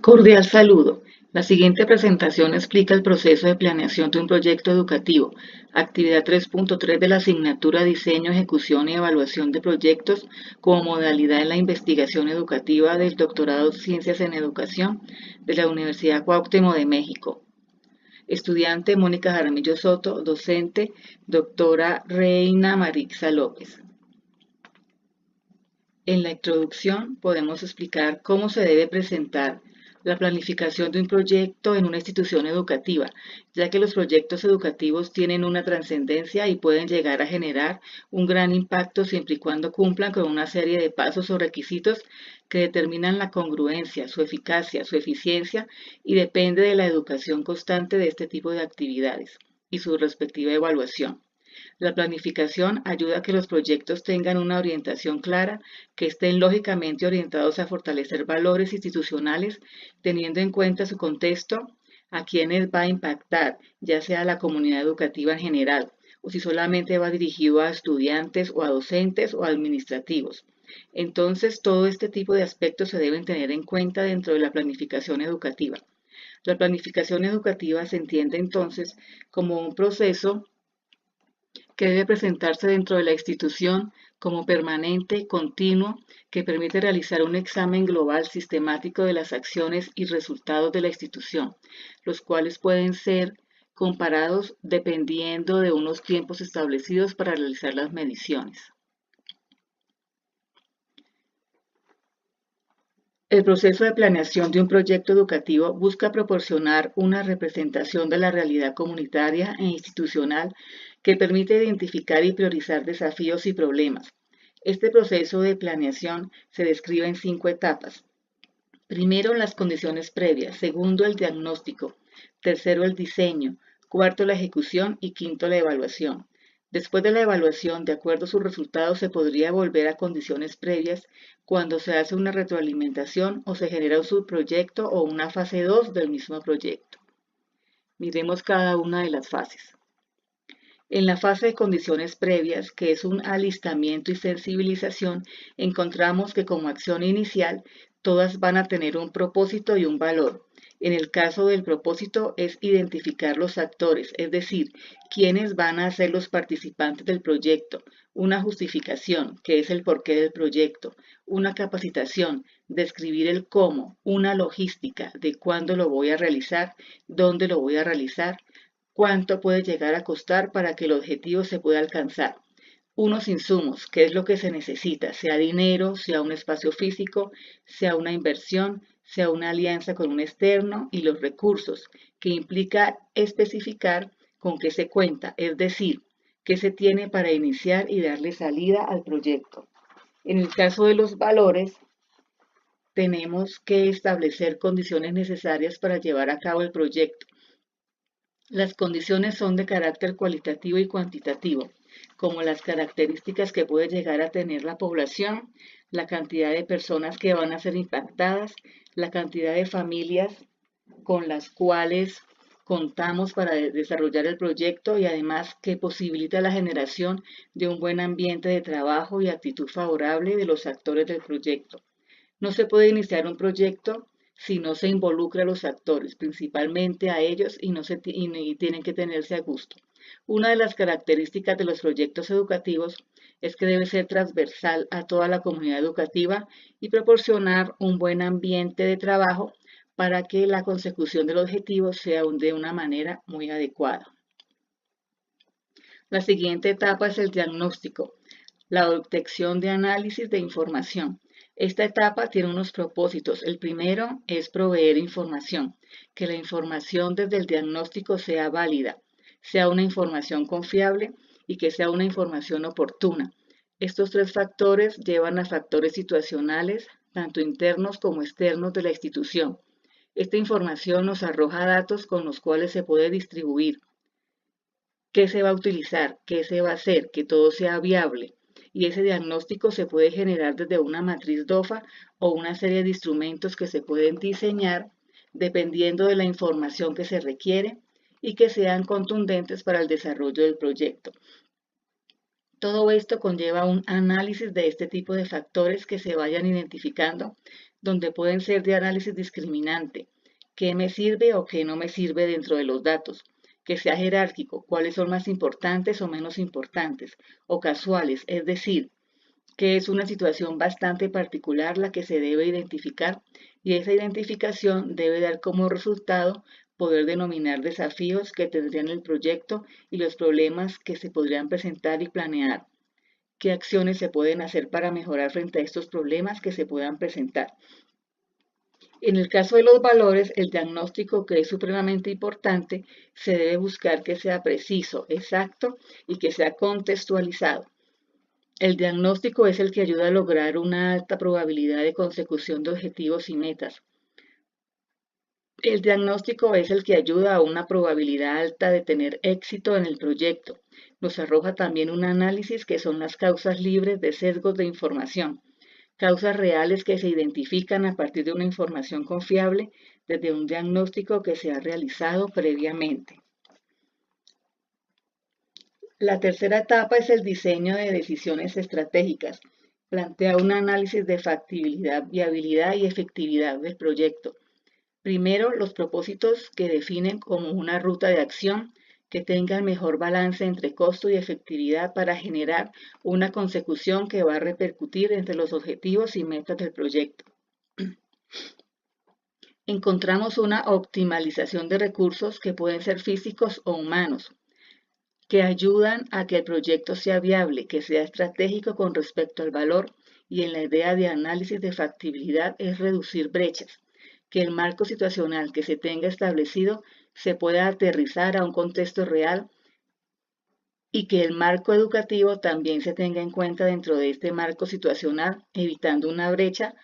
Cordial saludo. La siguiente presentación explica el proceso de planeación de un proyecto educativo, actividad 3.3 de la asignatura Diseño, Ejecución y Evaluación de Proyectos como modalidad en la investigación educativa del Doctorado en Ciencias en Educación de la Universidad Cuauhtémoc de México. Estudiante Mónica Jaramillo Soto, docente doctora Reina Marixa López. En la introducción podemos explicar cómo se debe presentar la planificación de un proyecto en una institución educativa, ya que los proyectos educativos tienen una trascendencia y pueden llegar a generar un gran impacto siempre y cuando cumplan con una serie de pasos o requisitos que determinan la congruencia, su eficacia, su eficiencia y depende de la educación constante de este tipo de actividades y su respectiva evaluación. La planificación ayuda a que los proyectos tengan una orientación clara, que estén lógicamente orientados a fortalecer valores institucionales, teniendo en cuenta su contexto, a quienes va a impactar, ya sea a la comunidad educativa en general, o si solamente va dirigido a estudiantes o a docentes o administrativos. Entonces, todo este tipo de aspectos se deben tener en cuenta dentro de la planificación educativa. La planificación educativa se entiende entonces como un proceso que debe presentarse dentro de la institución como permanente, continuo, que permite realizar un examen global sistemático de las acciones y resultados de la institución, los cuales pueden ser comparados dependiendo de unos tiempos establecidos para realizar las mediciones. El proceso de planeación de un proyecto educativo busca proporcionar una representación de la realidad comunitaria e institucional que permite identificar y priorizar desafíos y problemas. Este proceso de planeación se describe en 5 etapas. Primero, las condiciones previas. Segundo, el diagnóstico. Tercero, el diseño. Cuarto, la ejecución y quinto, la evaluación. Después de la evaluación, de acuerdo a sus resultados, se podría volver a condiciones previas cuando se hace una retroalimentación o se genera un subproyecto o una fase 2 del mismo proyecto. Miremos cada una de las fases. En la fase de condiciones previas, que es un alistamiento y sensibilización, encontramos que como acción inicial, todas van a tener un propósito y un valor. En el caso del propósito es identificar los actores, es decir, quiénes van a ser los participantes del proyecto, una justificación, que es el porqué del proyecto, una capacitación, describir el cómo, una logística de cuándo lo voy a realizar, dónde lo voy a realizar, cuánto puede llegar a costar para que el objetivo se pueda alcanzar. Unos insumos, qué es lo que se necesita, sea dinero, sea un espacio físico, sea una inversión, sea una alianza con un externo y los recursos, que implica especificar con qué se cuenta, es decir, qué se tiene para iniciar y darle salida al proyecto. En el caso de los valores, tenemos que establecer condiciones necesarias para llevar a cabo el proyecto. Las condiciones son de carácter cualitativo y cuantitativo, como las características que puede llegar a tener la población, la cantidad de personas que van a ser impactadas, la cantidad de familias con las cuales contamos para desarrollar el proyecto y además que posibilita la generación de un buen ambiente de trabajo y actitud favorable de los actores del proyecto. No se puede iniciar un proyecto si no se involucra a los actores, principalmente a ellos, y tienen que tenerse a gusto. Una de las características de los proyectos educativos es que debe ser transversal a toda la comunidad educativa y proporcionar un buen ambiente de trabajo para que la consecución del objetivo sea de una manera muy adecuada. La siguiente etapa es el diagnóstico, la obtención de análisis de información. Esta etapa tiene unos propósitos. El primero es proveer información, que la información desde el diagnóstico sea válida, sea una información confiable y que sea una información oportuna. Estos 3 factores llevan a factores situacionales, tanto internos como externos de la institución. Esta información nos arroja datos con los cuales se puede distribuir, qué se va a utilizar, qué se va a hacer, que todo sea viable. Y ese diagnóstico se puede generar desde una matriz DOFA o una serie de instrumentos que se pueden diseñar dependiendo de la información que se requiere y que sean contundentes para el desarrollo del proyecto. Todo esto conlleva un análisis de este tipo de factores que se vayan identificando donde pueden ser de análisis discriminante, qué me sirve o qué no me sirve dentro de los datos, que sea jerárquico, cuáles son más importantes o menos importantes, o casuales, es decir, que es una situación bastante particular la que se debe identificar y esa identificación debe dar como resultado poder denominar desafíos que tendrían el proyecto y los problemas que se podrían presentar y planear. ¿Qué acciones se pueden hacer para mejorar frente a estos problemas que se puedan presentar? En el caso de los valores, el diagnóstico, que es supremamente importante, se debe buscar que sea preciso, exacto y que sea contextualizado. El diagnóstico es el que ayuda a lograr una alta probabilidad de consecución de objetivos y metas. El diagnóstico es el que ayuda a una probabilidad alta de tener éxito en el proyecto. Nos arroja también un análisis que son las causas libres de sesgos de información, causas reales que se identifican a partir de una información confiable desde un diagnóstico que se ha realizado previamente. La tercera etapa es el diseño de decisiones estratégicas. Plantea un análisis de factibilidad, viabilidad y efectividad del proyecto. Primero, los propósitos que definen como una ruta de acción que tenga el mejor balance entre costo y efectividad para generar una consecución que va a repercutir entre los objetivos y metas del proyecto. Encontramos una optimalización de recursos que pueden ser físicos o humanos, que ayudan a que el proyecto sea viable, que sea estratégico con respecto al valor, y en la idea de análisis de factibilidad es reducir brechas, que el marco situacional que se tenga establecido se pueda aterrizar a un contexto real y que el marco educativo también se tenga en cuenta dentro de este marco situacional, evitando una brecha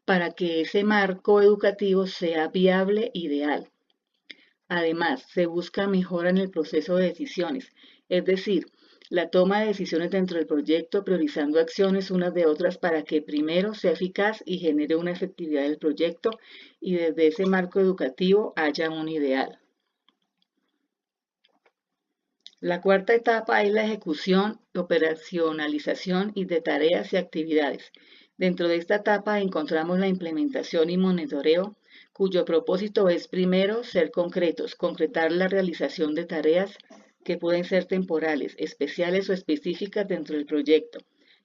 para que ese marco educativo sea viable e ideal. Además, se busca mejora en el proceso de decisiones, es decir, la toma de decisiones dentro del proyecto priorizando acciones unas de otras para que primero sea eficaz y genere una efectividad del proyecto y desde ese marco educativo haya un ideal. La cuarta etapa es la ejecución, operacionalización y de tareas y actividades. Dentro de esta etapa encontramos la implementación y monitoreo, cuyo propósito es primero ser concretos, concretar la realización de tareas que pueden ser temporales, especiales o específicas dentro del proyecto.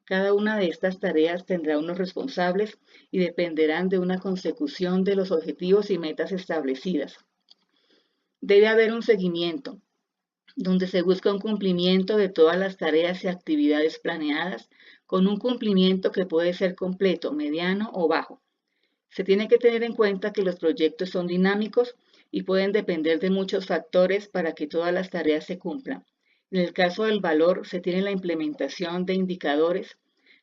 Cada una de estas tareas tendrá unos responsables y dependerán de una consecución de los objetivos y metas establecidas. Debe haber un seguimiento, donde se busca un cumplimiento de todas las tareas y actividades planeadas, con un cumplimiento que puede ser completo, mediano o bajo. Se tiene que tener en cuenta que los proyectos son dinámicos y pueden depender de muchos factores para que todas las tareas se cumplan. En el caso del valor, se tiene la implementación de indicadores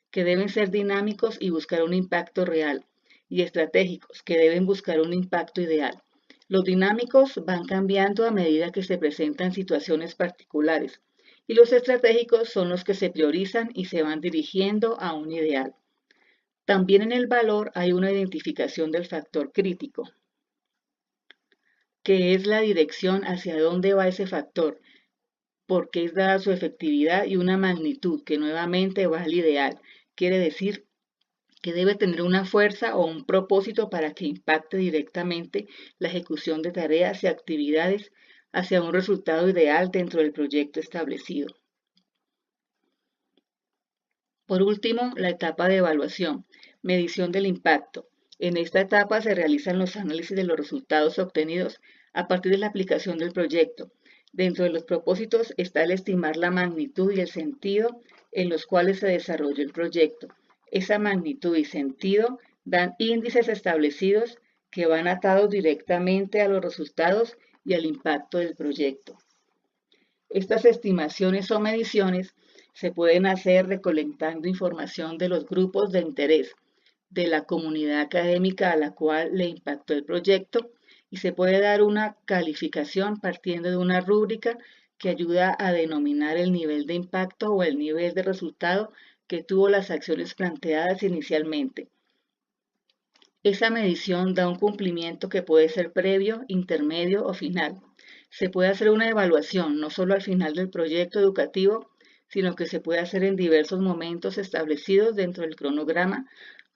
que deben ser dinámicos y buscar un impacto real, y estratégicos, que deben buscar un impacto ideal. Los dinámicos van cambiando a medida que se presentan situaciones particulares, y los estratégicos son los que se priorizan y se van dirigiendo a un ideal. También en el valor hay una identificación del factor crítico, que es la dirección hacia dónde va ese factor, porque es dada su efectividad y una magnitud que nuevamente va al ideal. Quiere decir que debe tener una fuerza o un propósito para que impacte directamente la ejecución de tareas y actividades hacia un resultado ideal dentro del proyecto establecido. Por último, la etapa de evaluación, medición del impacto. En esta etapa se realizan los análisis de los resultados obtenidos a partir de la aplicación del proyecto. Dentro de los propósitos está el estimar la magnitud y el sentido en los cuales se desarrolló el proyecto. Esa magnitud y sentido dan índices establecidos que van atados directamente a los resultados y al impacto del proyecto. Estas estimaciones o mediciones se pueden hacer recolectando información de los grupos de interés, de la comunidad académica a la cual le impactó el proyecto, y se puede dar una calificación partiendo de una rúbrica que ayuda a denominar el nivel de impacto o el nivel de resultado que tuvo las acciones planteadas inicialmente. Esa medición da un cumplimiento que puede ser previo, intermedio o final. Se puede hacer una evaluación no solo al final del proyecto educativo, sino que se puede hacer en diversos momentos establecidos dentro del cronograma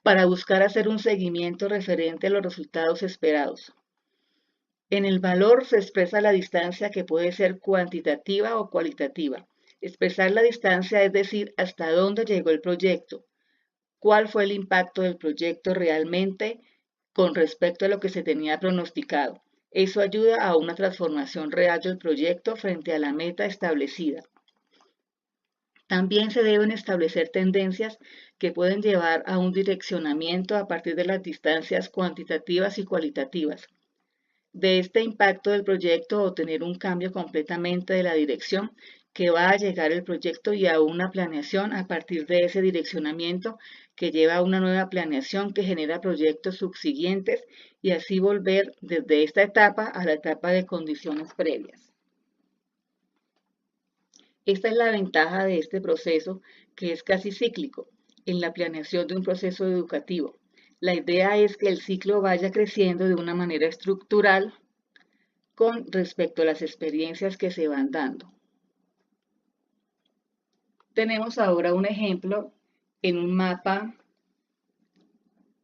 para buscar hacer un seguimiento referente a los resultados esperados. En el valor se expresa la distancia, que puede ser cuantitativa o cualitativa. Expresar la distancia es decir, hasta dónde llegó el proyecto, cuál fue el impacto del proyecto realmente con respecto a lo que se tenía pronosticado. Eso ayuda a una transformación real del proyecto frente a la meta establecida. También se deben establecer tendencias que pueden llevar a un direccionamiento a partir de las distancias cuantitativas y cualitativas. De este impacto del proyecto, obtener un cambio completamente de la dirección que va a llegar el proyecto y a una planeación a partir de ese direccionamiento que lleva a una nueva planeación que genera proyectos subsiguientes y así volver desde esta etapa a la etapa de condiciones previas. Esta es la ventaja de este proceso, que es casi cíclico en la planeación de un proceso educativo. La idea es que el ciclo vaya creciendo de una manera estructural con respecto a las experiencias que se van dando. Tenemos ahora un ejemplo en un mapa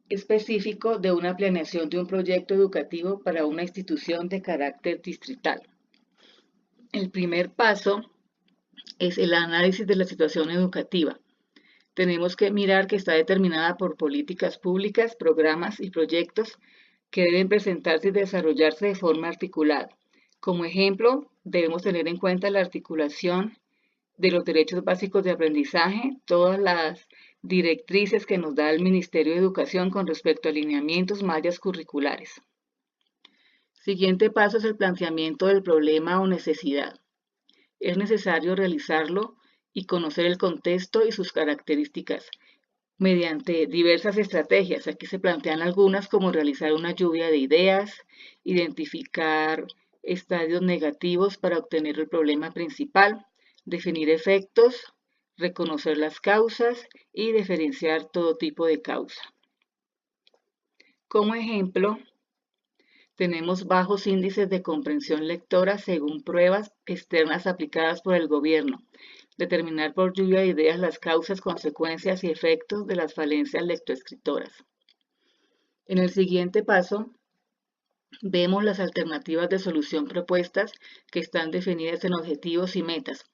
específico de una planeación de un proyecto educativo para una institución de carácter distrital. El primer paso es el análisis de la situación educativa. Tenemos que mirar que está determinada por políticas públicas, programas y proyectos que deben presentarse y desarrollarse de forma articulada. Como ejemplo, debemos tener en cuenta la articulación de los derechos básicos de aprendizaje, todas las directrices que nos da el Ministerio de Educación con respecto a lineamientos, mallas curriculares. Siguiente paso es el planteamiento del problema o necesidad. Es necesario realizarlo y conocer el contexto y sus características mediante diversas estrategias. Aquí se plantean algunas, como realizar una lluvia de ideas, identificar estadios negativos para obtener el problema principal, definir efectos, reconocer las causas y diferenciar todo tipo de causa. Como ejemplo, tenemos bajos índices de comprensión lectora según pruebas externas aplicadas por el gobierno. Determinar por lluvia de ideas las causas, consecuencias y efectos de las falencias lectoescritoras. En el siguiente paso, vemos las alternativas de solución propuestas que están definidas en objetivos y metas.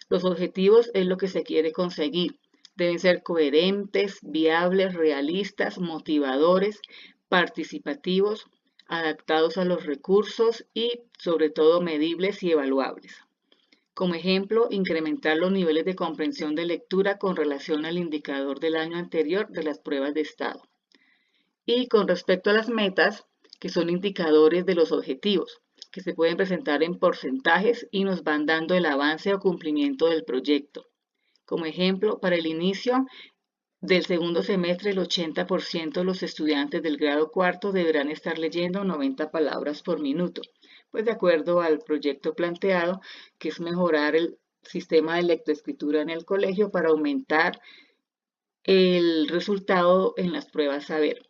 Los objetivos es lo que se quiere conseguir. Deben ser coherentes, viables, realistas, motivadores, participativos, adaptados a los recursos y, sobre todo, medibles y evaluables. Como ejemplo, incrementar los niveles de comprensión de lectura con relación al indicador del año anterior de las pruebas de estado. Y con respecto a las metas, que son indicadores de los objetivos, que se pueden presentar en porcentajes y nos van dando el avance o cumplimiento del proyecto. Como ejemplo, para el inicio del segundo semestre, el 80% de los estudiantes del grado cuarto deberán estar leyendo 90 palabras por minuto, pues de acuerdo al proyecto planteado, que es mejorar el sistema de lectoescritura en el colegio para aumentar el resultado en las pruebas saber.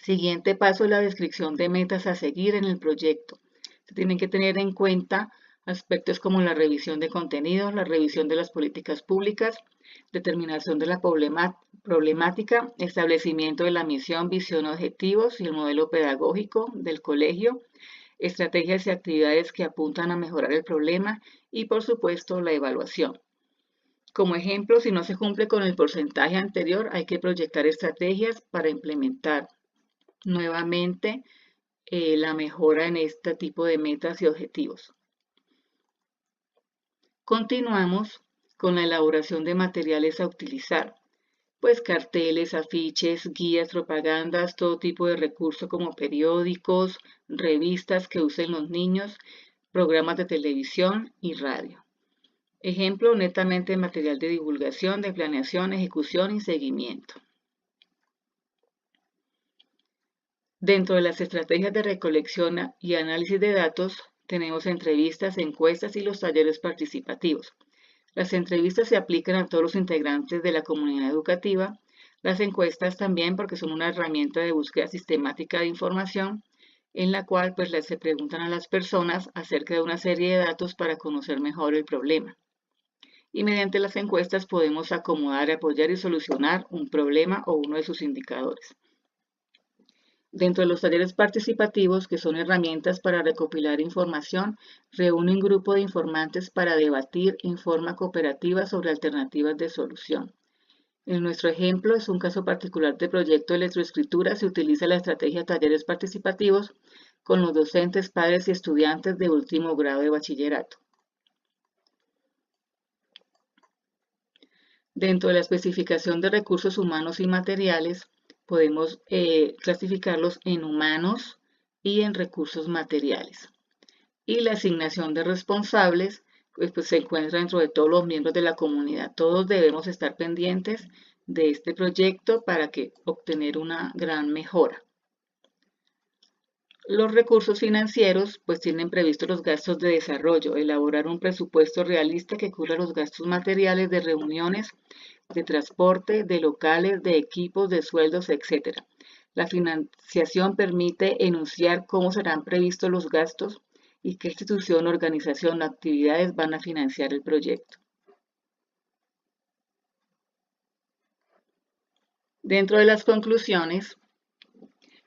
Siguiente paso es la descripción de metas a seguir en el proyecto. Se tienen que tener en cuenta aspectos como la revisión de contenidos, la revisión de las políticas públicas, determinación de la problemática, establecimiento de la misión, visión, objetivos y el modelo pedagógico del colegio, estrategias y actividades que apuntan a mejorar el problema y, por supuesto, la evaluación. Como ejemplo, si no se cumple con el porcentaje anterior, hay que proyectar estrategias para implementar nuevamente la mejora en este tipo de metas y objetivos. Continuamos con la elaboración de materiales a utilizar, pues carteles, afiches, guías, propagandas, todo tipo de recursos como periódicos, revistas que usen los niños, programas de televisión y radio. Ejemplo, netamente material de divulgación, de planeación, ejecución y seguimiento. Dentro de las estrategias de recolección y análisis de datos, tenemos entrevistas, encuestas y los talleres participativos. Las entrevistas se aplican a todos los integrantes de la comunidad educativa, las encuestas también porque son una herramienta de búsqueda sistemática de información en la cual se preguntan a las personas acerca de una serie de datos para conocer mejor el problema. y mediante las encuestas podemos acomodar, apoyar y solucionar un problema o uno de sus indicadores. Dentro de los talleres participativos, que son herramientas para recopilar información, reúne un grupo de informantes para debatir en forma cooperativa sobre alternativas de solución. En nuestro ejemplo, es un caso particular de proyecto de electroescritura, se utiliza la estrategia talleres participativos con los docentes, padres y estudiantes de último grado de bachillerato. Dentro de la especificación de recursos humanos y materiales, podemos clasificarlos en humanos y en recursos materiales. Y la asignación de responsables pues, se encuentra dentro de todos los miembros de la comunidad. Todos debemos estar pendientes de este proyecto para obtener una gran mejora. Los recursos financieros pues tienen previstos los gastos de desarrollo, elaborar un presupuesto realista que cubra los gastos materiales de reuniones, de transporte, de locales, de equipos, de sueldos, etc. La financiación permite enunciar cómo serán previstos los gastos y qué institución, organización o actividades van a financiar el proyecto. Dentro de las conclusiones,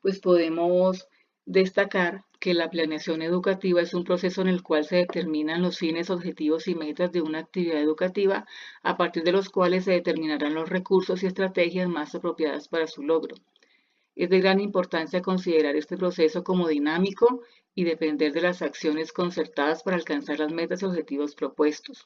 pues podemos destacar que la planeación educativa es un proceso en el cual se determinan los fines, objetivos y metas de una actividad educativa, a partir de los cuales se determinarán los recursos y estrategias más apropiadas para su logro. Es de gran importancia considerar este proceso como dinámico y depender de las acciones concertadas para alcanzar las metas y objetivos propuestos.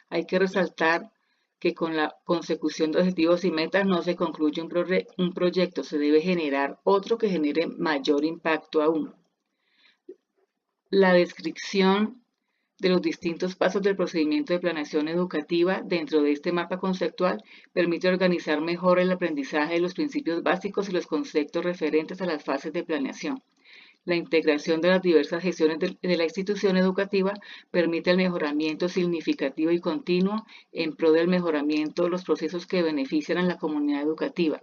Hay que resaltar que con la consecución de objetivos y metas no se concluye un proyecto, se debe generar otro que genere mayor impacto aún. La descripción de los distintos pasos del procedimiento de planeación educativa dentro de este mapa conceptual permite organizar mejor el aprendizaje de los principios básicos y los conceptos referentes a las fases de planeación. La integración de las diversas gestiones de la institución educativa permite el mejoramiento significativo y continuo en pro del mejoramiento de los procesos que benefician a la comunidad educativa.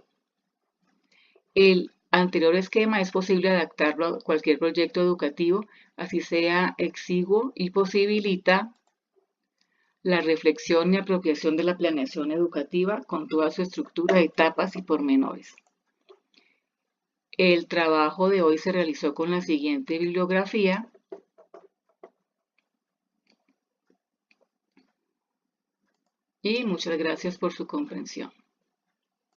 El anterior esquema es posible adaptarlo a cualquier proyecto educativo, así sea exiguo, y posibilita la reflexión y apropiación de la planeación educativa con toda su estructura, etapas y pormenores. El trabajo de hoy se realizó con la siguiente bibliografía. Y muchas gracias por su comprensión.